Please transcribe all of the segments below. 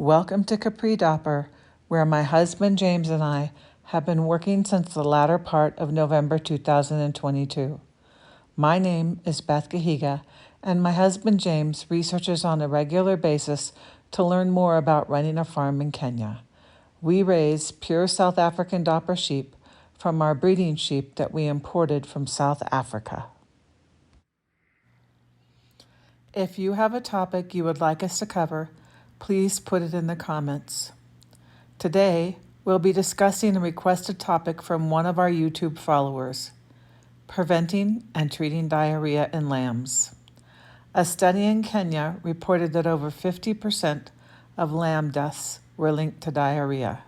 Welcome to CapriDorper, where my husband James and I have been working since the latter part of November 2022. My name is Beth Gahiga, and my husband James researches on a regular basis to learn more about running a farm in Kenya. We raise pure South African Dorper sheep from our breeding sheep that we imported from South Africa. If you have a topic you would like us to cover, please put it in the comments. Today, we'll be discussing a requested topic from one of our YouTube followers, preventing and treating diarrhea in lambs. A study in Kenya reported that over 50% of lamb deaths were linked to diarrhea.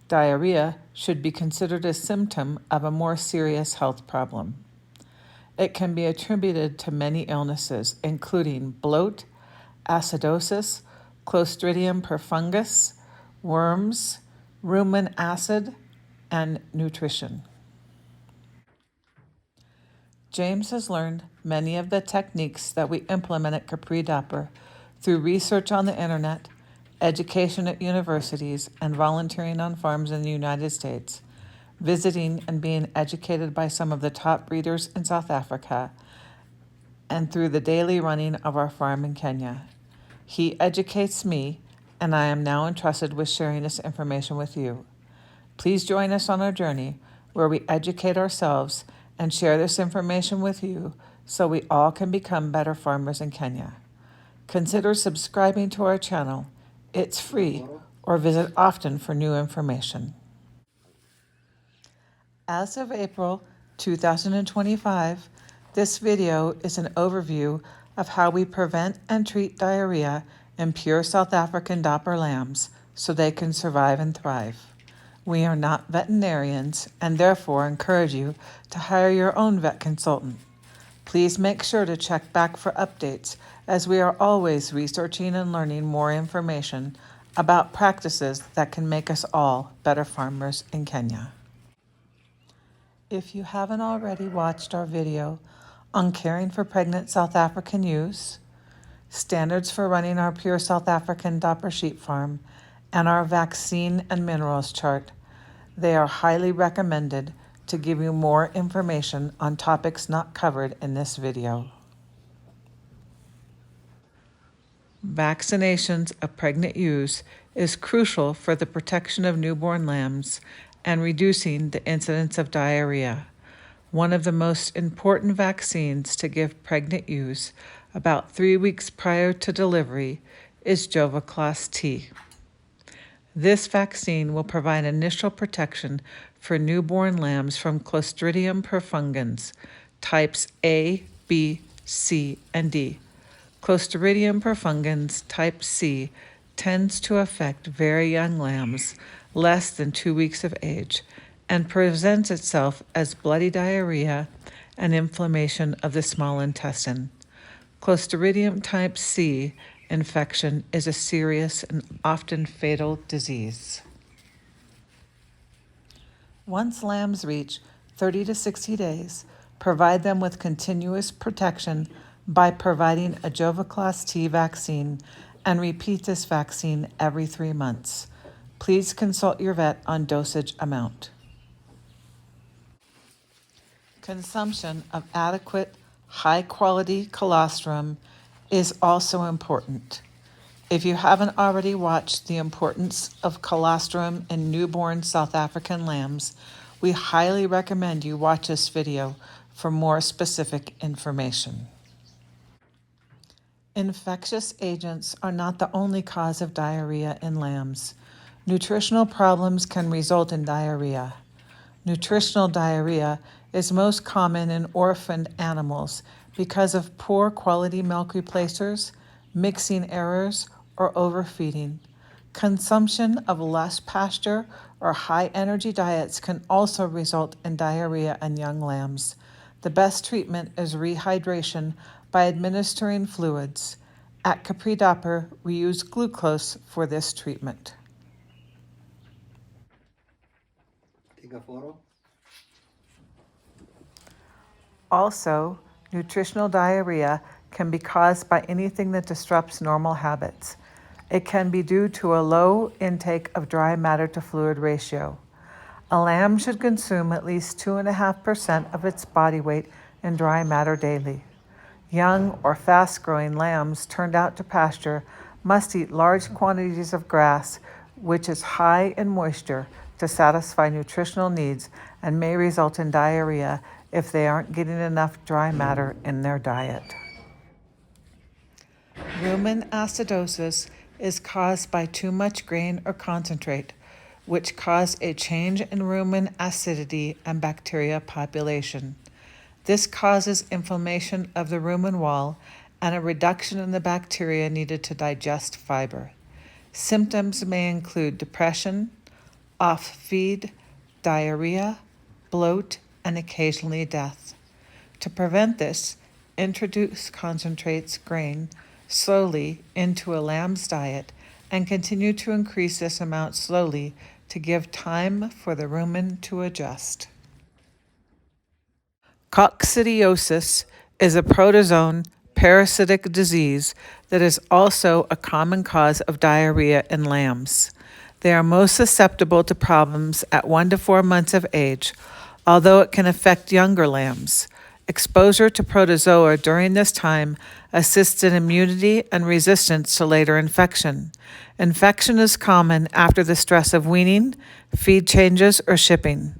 Diarrhea should be considered a symptom of a more serious health problem. It can be attributed to many illnesses, including bloat, acidosis, Clostridium Perfingins, worms, rumen acid, and nutrition. James has learned many of the techniques that we implement at CapriDorper through research on the internet, education at universities, and volunteering on farms in the United States, visiting and being educated by some of the top breeders in South Africa, and through the daily running of our farm in Kenya. He educates me, and I am now entrusted with sharing this information with you. Please join us on our journey where we educate ourselves and share this information with you so we all can become better farmers in Kenya. Consider subscribing to our channel. It's free, or visit often for new information. As of April 2025, this video is an overview of how we prevent and treat diarrhea in pure South African Dorper lambs so they can survive and thrive. We are not veterinarians and therefore encourage you to hire your own vet consultant. Please make sure to check back for updates, as we are always researching and learning more information about practices that can make us all better farmers in Kenya. If you haven't already watched our video on caring for pregnant South African ewes, standards for running our pure South African Dorper sheep farm, and our vaccine and minerals chart, they are highly recommended to give you more information on topics not covered in this video. Vaccinations of pregnant ewes is crucial for the protection of newborn lambs and reducing the incidence of diarrhea. One of the most important vaccines to give pregnant ewes about 3 weeks prior to delivery is T. This vaccine will provide initial protection for newborn lambs from Clostridium Perfingins, types A, B, C, and D. Clostridium Perfingins type C tends to affect very young lambs, less than 2 weeks of age, and presents itself as bloody diarrhea and inflammation of the small intestine. Clostridium type C infection is a serious and often fatal disease. Once lambs reach 30 to 60 days, provide them with continuous protection by providing a T vaccine and repeat this vaccine every 3 months. Please consult your vet on dosage amount. Consumption of adequate, high-quality colostrum is also important. If you haven't already watched the importance of colostrum in newborn South African lambs, we highly recommend you watch this video for more specific information. Infectious agents are not the only cause of diarrhea in lambs. Nutritional problems can result in diarrhea. Nutritional diarrhea is most common in orphaned animals because of poor quality milk replacers, mixing errors, or overfeeding. Consumption of less pasture or high energy diets can also result in diarrhea in young lambs. The best treatment is rehydration by administering fluids. At CapriDorper, we use glucose for this treatment. Take a photo. Also, nutritional diarrhea can be caused by anything that disrupts normal habits. It can be due to a low intake of dry matter to fluid ratio. A lamb should consume at least 2.5% of its body weight in dry matter daily. Young or fast-growing lambs turned out to pasture must eat large quantities of grass, which is high in moisture, to satisfy nutritional needs and may result in diarrhea if they aren't getting enough dry matter in their diet. Rumen acidosis is caused by too much grain or concentrate, which cause a change in rumen acidity and bacteria population. This causes inflammation of the rumen wall and a reduction in the bacteria needed to digest fiber. Symptoms may include depression, off-feed, diarrhea, bloat, and occasionally death. To prevent this, introduce concentrates grain slowly into a lamb's diet and continue to increase this amount slowly to give time for the rumen to adjust. Coccidiosis is a protozoan parasitic disease that is also a common cause of diarrhea in lambs. They are most susceptible to problems at 1 to 4 months of age, although it can affect younger lambs. Exposure to protozoa during this time assists in immunity and resistance to later infection. Infection is common after the stress of weaning, feed changes, or shipping.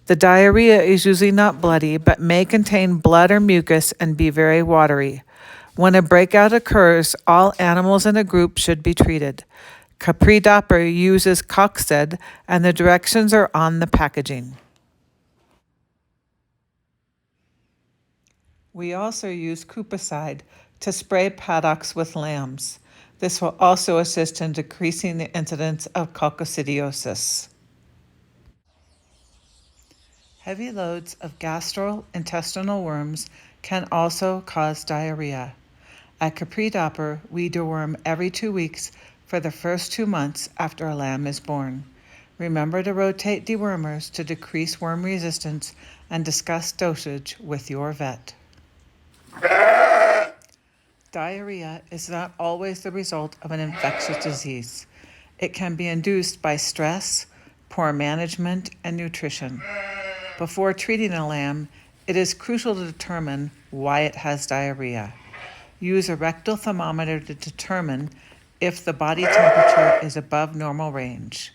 The diarrhea is usually not bloody, but may contain blood or mucus and be very watery. When a breakout occurs, all animals in a group should be treated. CapriDorper uses Coccid, and the directions are on the packaging. We also use Cupicide to spray paddocks with lambs. This will also assist in decreasing the incidence of Coccidiosis. Heavy loads of gastrointestinal worms can also cause diarrhea. At CapriDorper, we deworm every 2 weeks for the first 2 months after a lamb is born. Remember to rotate dewormers to decrease worm resistance and discuss dosage with your vet. Diarrhea is not always the result of an infectious disease. It can be induced by stress, poor management, and nutrition. Before treating a lamb, it is crucial to determine why it has diarrhea. Use a rectal thermometer to determine if the body temperature is above normal range,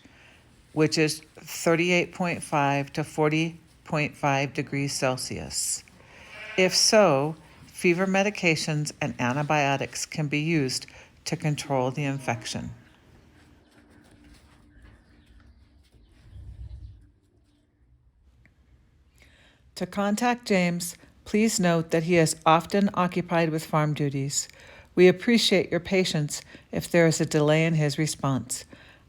which is 38.5 to 40.5 degrees Celsius. If so, fever medications and antibiotics can be used to control the infection. To contact James, please note that he is often occupied with farm duties. We appreciate your patience if there is a delay in his response.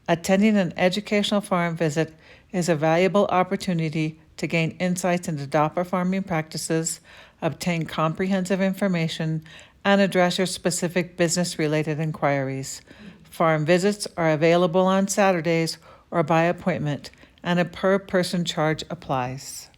Attending an educational farm visit is a valuable opportunity to gain insights into Dorper farming practices, obtain comprehensive information, and address your specific business-related inquiries. Farm visits are available on Saturdays or by appointment, and a per-person charge applies.